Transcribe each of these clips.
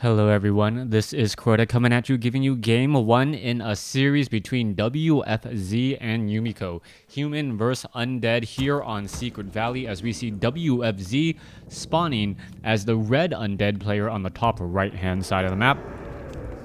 Hello everyone, this is Crota coming at you, giving you game 1 in a series between WFZ and Yumiko. Human vs Undead here on Secret Valley as we see WFZ spawning as the red Undead player on the top right hand side of the map.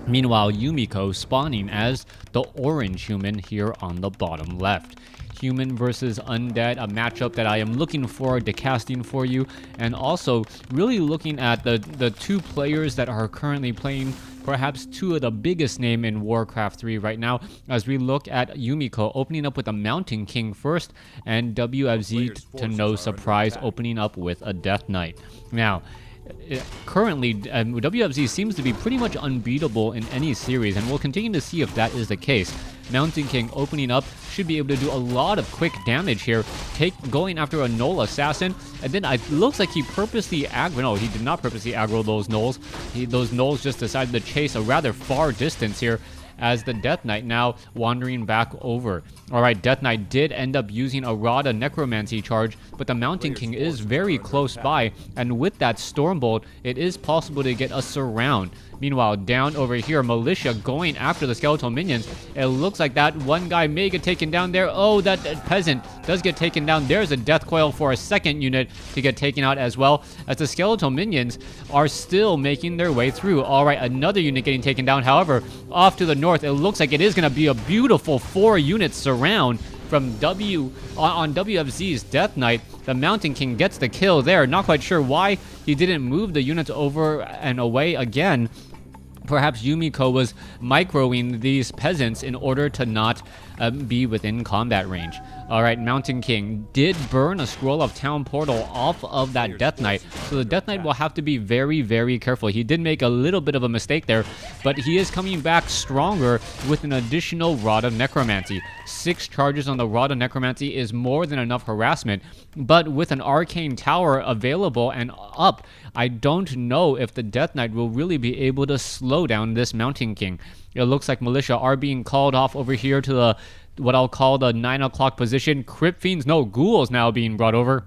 Meanwhile, Yumiko spawning as the orange human here on the bottom left. Human versus Undead, a matchup that I am looking forward to casting for you, and also really looking at the two players that are currently playing perhaps two of the biggest name in WarCraft 3 right now, as we look at Yumiko opening up with a Mountain King first, and WFZ, to no surprise, opening up with a Death Knight. Now, currently, WFZ seems to be pretty much unbeatable in any series, and we'll continue to see if that is the case. Mountain King opening up should be able to do a lot of quick damage here, going after a Null Assassin, and then it looks like he purposely aggro. No, he did not purposely aggro those Nulls. Those Nulls just decided to chase a rather far distance here, as the Death Knight now wandering back over. Alright, Death Knight did end up using a Rada Necromancy charge, but the Mountain King is very close by, and with that Stormbolt, it is possible to get a surround. Meanwhile, down over here, Militia going after the skeletal minions. It looks like that one guy may get taken down there. Oh, that peasant does get taken down. There's a death coil for a second unit to get taken out as well, as the skeletal minions are still making their way through. Alright, another unit getting taken down. However, off to the north, it looks like it is going to be a beautiful 4-unit surround from on WFZ's Death Knight. The Mountain King gets the kill there. Not quite sure why he didn't move the units over and away again. Perhaps Yumiko was microing these peasants in order to not be within combat range. Alright, Mountain King did burn a Scroll of Town Portal off of that Death Knight, so the Death Knight will have to be very, very careful. He did make a little bit of a mistake there, but he is coming back stronger with an additional Rod of Necromancy. 6 charges on the Rod of Necromancy is more than enough harassment, but with an Arcane Tower available and up, I don't know if the Death Knight will really be able to slow down this Mountain King. It looks like Militia are being called off over here to the what I'll call the 9 o'clock position. Crypt Fiends, no, Ghouls now being brought over.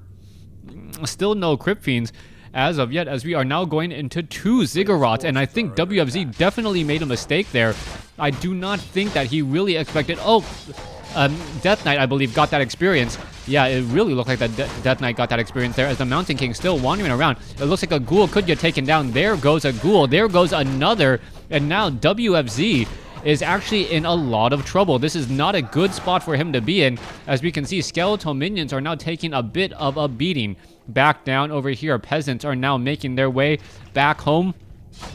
Still no Crypt Fiends as of yet, as we are now going into 2 Ziggurats, and I think WFZ definitely made a mistake there. I do not think that he really expected... Death Knight, I believe, got that experience. Yeah, it really looked like that Death Knight got that experience there, as the Mountain King still wandering around. It looks like a Ghoul could get taken down. There goes a Ghoul. There goes another. And now WFZ is actually in a lot of trouble. This is not a good spot for him to be in. As we can see, skeletal minions are now taking a bit of a beating. Back down over here, peasants are now making their way back home.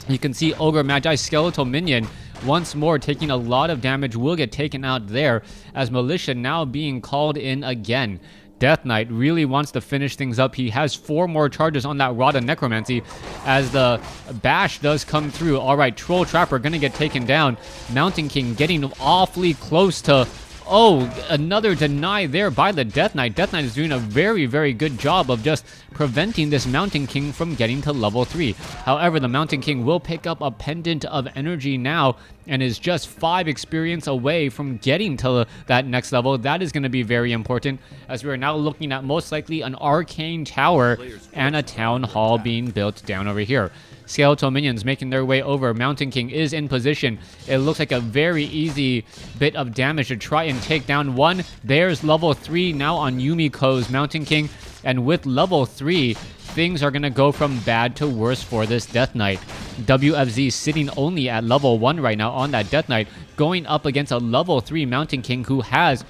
You can see Ogre Magi skeletal minion once more taking a lot of damage, will get taken out there, as Militia now being called in again. Death Knight really wants to finish things up. He has 4 more charges on that Rod of Necromancy, as the bash does come through. Alright, Troll Trapper gonna get taken down. Mountain King getting awfully close to... Oh, another deny there by the Death Knight. Death Knight is doing a very, very good job of just preventing this Mountain King from getting to level 3. However, the Mountain King will pick up a Pendant of Energy now, and is just 5 experience away from getting to that next level. That is going to be very important, as we are now looking at most likely an Arcane Tower and a Town Hall being built down over here. Skeletal minions making their way over. Mountain King is in position. It looks like a very easy bit of damage to try and take down one. There's level 3 now on Yumiko's Mountain King. And with level 3, things are going to go from bad to worse for this Death Knight. WFZ sitting only at level 1 right now on that Death Knight, going up against a level 3 Mountain King who has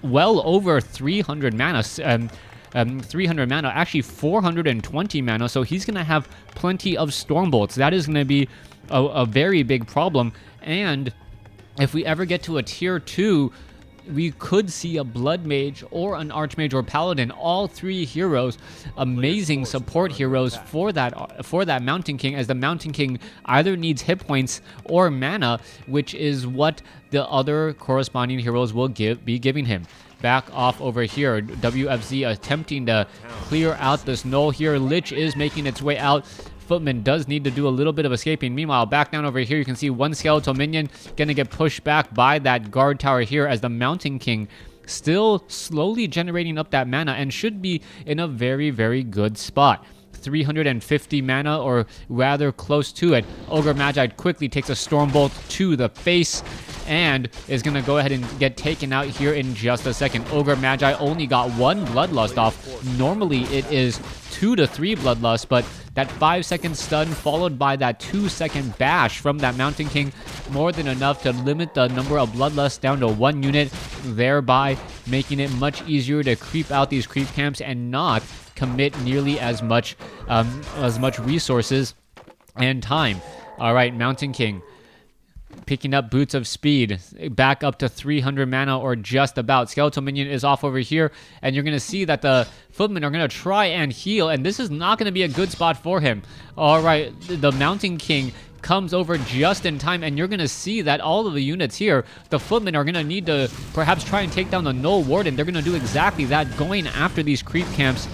well over 300 mana. 300 mana, actually 420 mana, so he's going to have plenty of Stormbolts. That is going to be a very big problem, and if we ever get to a tier 2, we could see a Blood Mage or an Archmage or Paladin, all 3 heroes, amazing support heroes for that Mountain King, as the Mountain King either needs hit points or mana, which is what the other corresponding heroes will be giving him. Back off over here, WFZ attempting to clear out this Null here. Lich is making its way out. Footman does need to do a little bit of escaping. Meanwhile, back down over here, you can see one skeletal minion gonna get pushed back by that guard tower here, as the Mountain King still slowly generating up that mana and should be in a very, very good spot. 350 mana, or rather close to it. Ogre Magi quickly takes a Stormbolt to the face and is going to go ahead and get taken out here in just a second. Ogre Magi only got 1 Bloodlust off. Normally it is 2 to 3 Bloodlust, but that 5-second stun followed by that 2-second bash from that Mountain King, more than enough to limit the number of Bloodlust down to 1 unit, thereby making it much easier to creep out these creep camps and not commit nearly as much resources and time. All right, Mountain King picking up Boots of Speed, back up to 300 mana or just about. Skeletal Minion is off over here, and you're going to see that the Footmen are going to try and heal, and this is not going to be a good spot for him. All right, the Mountain King comes over just in time, and you're going to see that all of the units here, the Footmen, are going to need to perhaps try and take down the Null Warden. They're going to do exactly that, going after these creep camps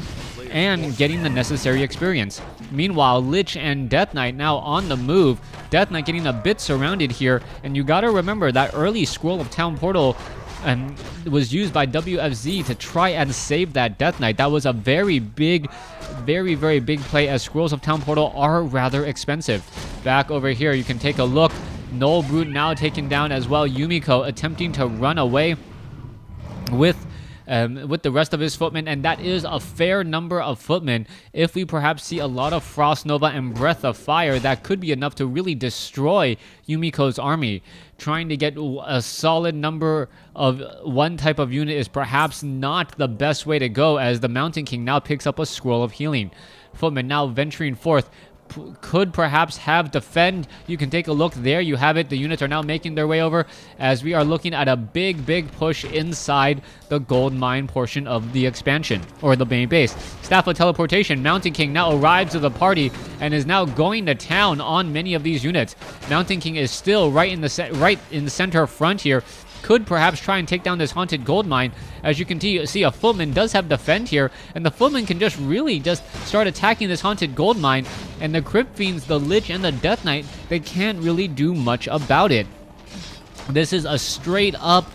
and getting the necessary experience. Meanwhile, Lich and Death Knight now on the move. Death Knight getting a bit surrounded here, and you gotta remember that early Scroll of Town Portal was used by WFZ to try and save that Death Knight. That was a very big, very big play, as Scrolls of Town Portal are rather expensive. Back over here, you can take a look. Null Brute now taken down as well. Yumiko attempting to run away with the rest of his footmen, and that is a fair number of footmen. If we perhaps see a lot of Frost Nova and Breath of Fire, that could be enough to really destroy Yumiko's army. Trying to get a solid number of one type of unit is perhaps not the best way to go, as the Mountain King now picks up a Scroll of Healing. Footmen now venturing forth, could perhaps have defend. You can take a look there. You have it. The units are now making their way over, as we are looking at a big push inside the gold mine portion of the expansion, or the main base. Staff of Teleportation. Mountain King now arrives to the party and is now going to town on many of these units. Mountain King is still right in the center front here. Could perhaps try and take down this haunted gold mine. As you can see, a Footman does have defend here, and the Footman can just start attacking this haunted gold mine, and the Crypt Fiends, the Lich, and the Death Knight, they can't really do much about it. This is a straight up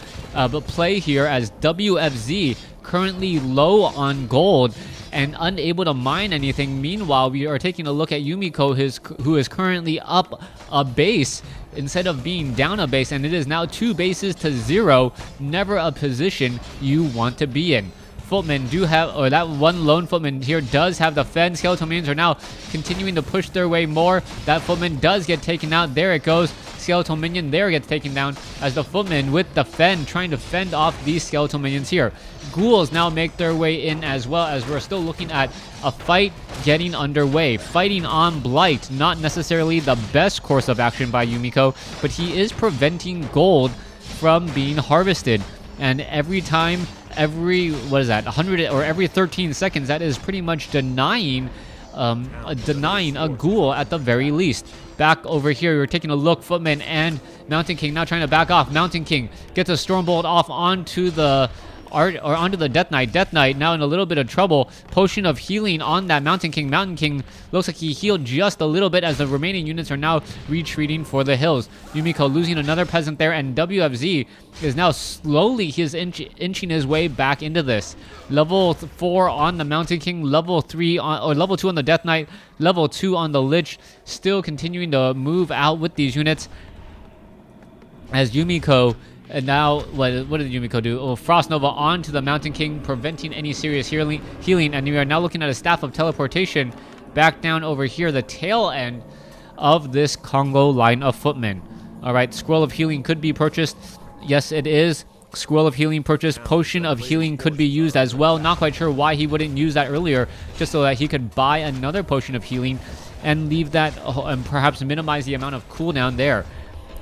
play here, as WFZ currently low on gold and unable to mine anything. Meanwhile, we are taking a look at Yumiko, who is currently up a base instead of being down a base, and it is now 2 bases to 0. Never a position you want to be in. Footmen do have, or that one lone Footman here does have the fend. Skeletal Minions are now continuing to push their way more. That Footman does get taken out. There it goes. Skeletal Minion there gets taken down, as the Footman with the fend trying to fend off these Skeletal Minions here. Ghouls now make their way in, as well, as we're still looking at a fight getting underway. Fighting on Blight, not necessarily the best course of action by Yumiko, but he is preventing gold from being harvested. And every 100 or every 13 seconds, that is pretty much denying a ghoul at the very least. Back over here, we're taking a look. Footman and Mountain King now trying to back off. Mountain King gets a Stormbolt off onto the Death Knight. Death Knight now in a little bit of trouble. Potion of Healing on that Mountain King. Mountain King looks like he healed just a little bit, as the remaining units are now retreating for the hills. Yumiko losing another peasant there, and WFZ is now slowly inching his way back into this. Level 4 on the Mountain King, level 3 or level 2 on the Death Knight, level 2 on the Lich, still continuing to move out with these units, as Yumiko. And now, what did Yumiko do? Oh, Frost Nova onto the Mountain King, preventing any serious healing. And we are now looking at a Staff of Teleportation back down over here, the tail end of this Congo line of footmen. All right, Scroll of Healing could be purchased. Yes, it is. Scroll of Healing purchased. Potion of Healing could be used as well. Not quite sure why he wouldn't use that earlier, just so that he could buy another Potion of Healing and leave that, and perhaps minimize the amount of cooldown there.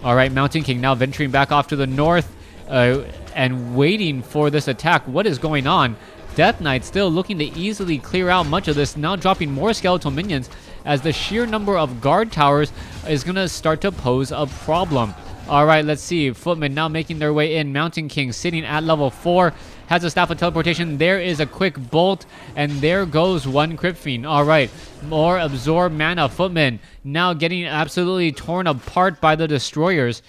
All right, Mountain King now venturing back off to the north and waiting for this attack. What is going on? Death Knight still looking to easily clear out much of this, now dropping more skeletal minions, as the sheer number of guard towers is going to start to pose a problem. All right, let's see. Footmen now making their way in. Mountain King sitting at level 4. Has a Staff of Teleportation. There is a quick bolt, and there goes one Crypt Fiend. All right, more absorb mana. Footmen now getting absolutely torn apart by the destroyers.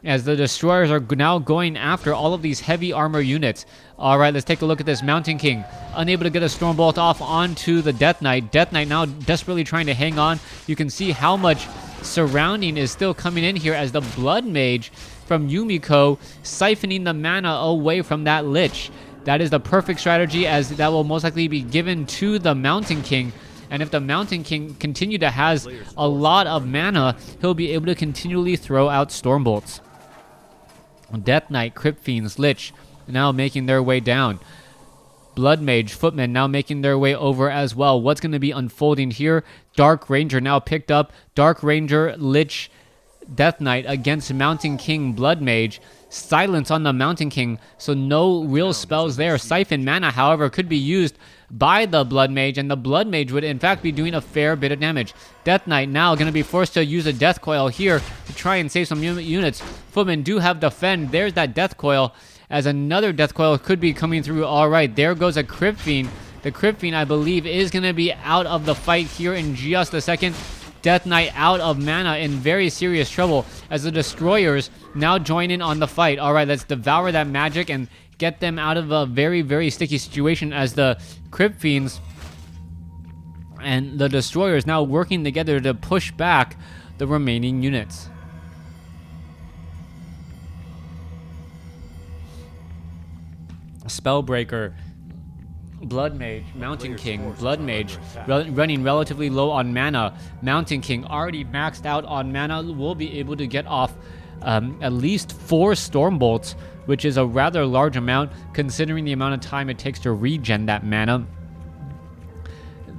as the destroyers are now going after all of these heavy armor units. All right, let's take a look at this. Mountain King unable to get a Stormbolt off onto the Death Knight. Death Knight now desperately trying to hang on. You can see how much surrounding is still coming in here as the Blood Mage from Yumiko siphoning the mana away from that Lich. That is the perfect strategy, as that will most likely be given to the Mountain King. And if the Mountain King continue to has a lot of mana, he'll be able to continually throw out Stormbolts. Death Knight, Crypt Fiends, Lich now making their way down. Blood Mage, Footman now making their way over as well. What's going to be unfolding here? Dark Ranger now picked up. Dark Ranger, Lich, Death Knight against Mountain King, Blood Mage. Silence on the Mountain King, so no real spells there. Siphon mana, however, could be used by the Blood Mage, and the Blood Mage would in fact be doing a fair bit of damage. Death Knight now going to be forced to use a Death Coil here to try and save some units. Footmen do have Defend. There's that Death Coil, as another Death Coil could be coming through. All right, there goes a Crypt Fiend. The Crypt Fiend, I believe, is going to be out of the fight here in just a second. Death Knight out of mana, in very serious trouble, as the Destroyers now join in on the fight. All right, let's devour that magic and get them out of a very, very sticky situation, as the Crypt Fiends and the Destroyers now working together to push back the remaining units. Spellbreaker, Blood Mage, Mountain King, Blood Mage running relatively low on mana. Mountain King already maxed out on mana, will be able to get off at least 4 Stormbolts, which is a rather large amount considering the amount of time it takes to regen that mana.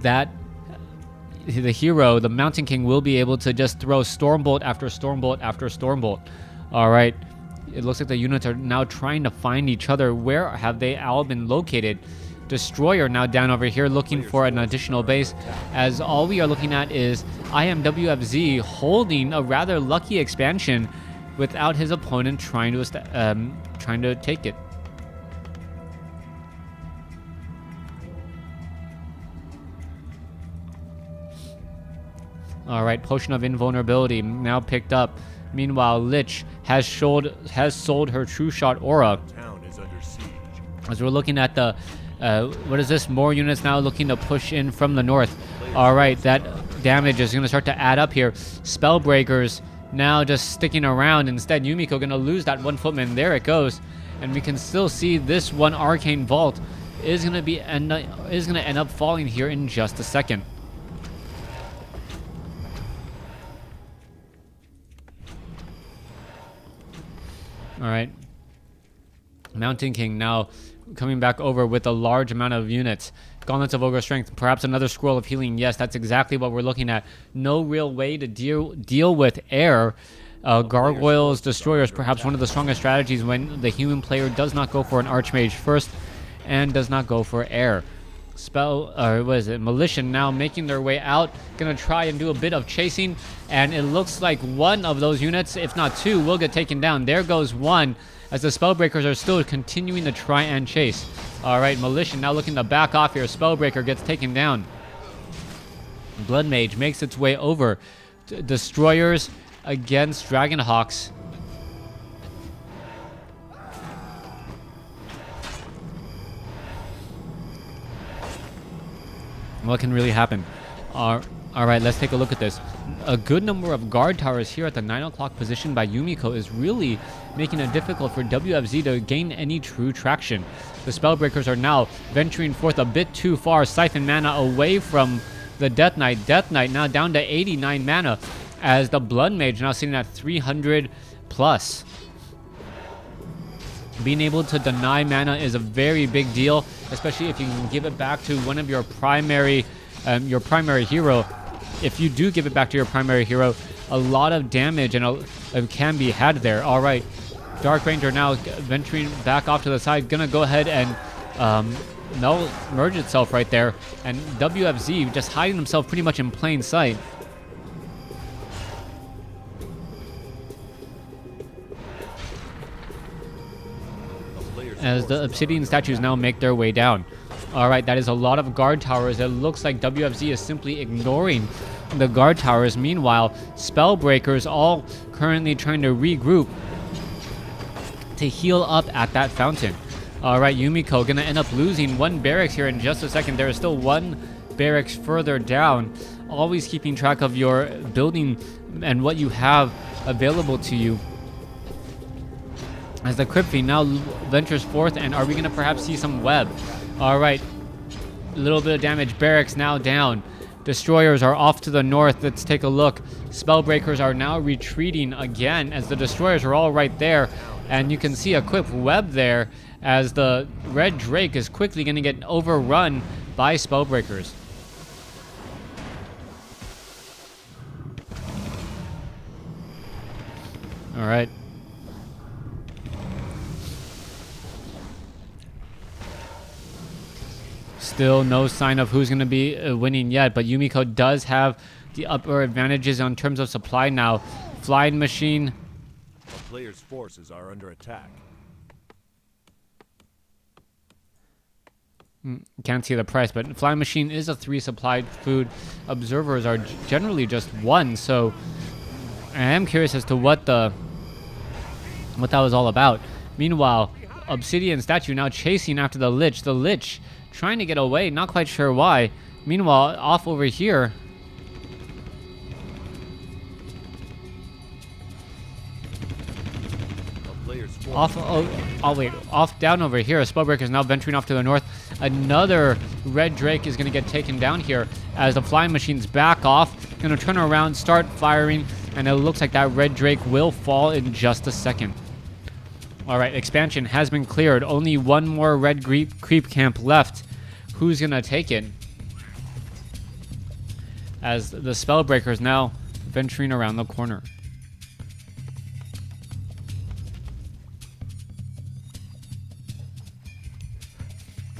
That the hero, the Mountain King, will be able to just throw Stormbolt after Stormbolt after Stormbolt. All right, it looks like the units are now trying to find each other. Where have they all been located? Destroyer now down over here looking for an additional base, as all we are looking at is WFZ holding a rather lucky expansion without his opponent trying to take it. All right, Potion of Invulnerability now picked up. Meanwhile, Lich has sold her True Shot Aura. As we're looking at the what is this? More units now looking to push in from the north. All right, that damage is going to start to add up here. Spellbreakers now just sticking around. Instead, Yumiko going to lose that one Footman. There it goes. And we can still see this one Arcane Vault is going to end up falling here in just a second. All right. Mountain King now coming back over with a large amount of units. Gauntlets of Ogre Strength, perhaps another Scroll of Healing. Yes, that's exactly what we're looking at. No real way to deal with air. Gargoyles, Destroyers, perhaps one of the strongest strategies when the human player does not go for an Archmage first and does not go for air. Militia now making their way out, gonna try and do a bit of chasing, and it looks like one of those units, if not two, will get taken down. There goes one, as the Spellbreakers are still continuing to try and chase. All right, Militia now looking to back off here. Spellbreaker gets taken down. Blood Mage makes its way over. Destroyers against Dragonhawks. What can really happen? All right, let's take a look at this. A good number of guard towers here at the 9 o'clock position by Yumiko is really making it difficult for WFZ to gain any true traction. The Spellbreakers are now venturing forth a bit too far, siphon mana away from the Death Knight. Death Knight now down to 89 mana, as the Blood Mage now sitting at 300 plus. Being able to deny mana is a very big deal, especially if you can give it back to one of your primary hero. If you do give it back to your primary hero, a lot of damage can be had there. All right, Dark Ranger now venturing back off to the side, gonna go ahead and merge itself right there, and WFZ just hiding himself pretty much in plain sight. As the obsidian statues now make their way down. All right, that is a lot of guard towers. It looks like WFZ is simply ignoring the guard towers. Meanwhile, Spellbreakers all currently trying to regroup. to heal up at that fountain. All right, Yumiko gonna end up losing one barracks here in just a second. There is still one barracks further down. Always keeping track of your building and what you have available to you. As the Crypt Fiend now ventures forth, and are we gonna perhaps see some web? All right, a little bit of damage. Barracks now down. Destroyers are off to the north. Let's take a look. Spellbreakers are now retreating again as the destroyers are all right there. And you can see a quick web there as the Red Drake is quickly going to get overrun by Spellbreakers. All right. Still no sign of who's going to be winning yet, but Yumiko does have the upper advantages in terms of supply now. Flying Machine. The player's forces are under attack. Can't see the price, but Flying Machine is a 3 supplied food. Observers are generally just 1, so I am curious as to what that was all about. Meanwhile, Obsidian Statue now chasing after the Lich. The Lich trying to get away, not quite sure why. Meanwhile, off over here, off down over here, a Spellbreaker is now venturing off to the north. Another Red Drake is going to get taken down here as the Flying Machines back off. Going to turn around, start firing, and it looks like that Red Drake will fall in just a second. All right, expansion has been cleared. Only one more red creep camp left. Who's going to take it? As the Spellbreaker is now venturing around the corner.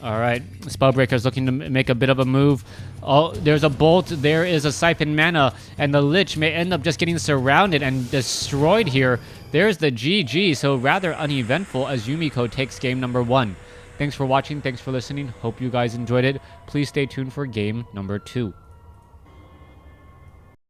All right, Spellbreaker's looking to make a bit of a move. Oh, there's a bolt. There is a Siphon Mana, and the Lich may end up just getting surrounded and destroyed here. There's the GG, so rather uneventful as Yumiko takes game number 1. Thanks for watching. Thanks for listening. Hope you guys enjoyed it. Please stay tuned for game number 2.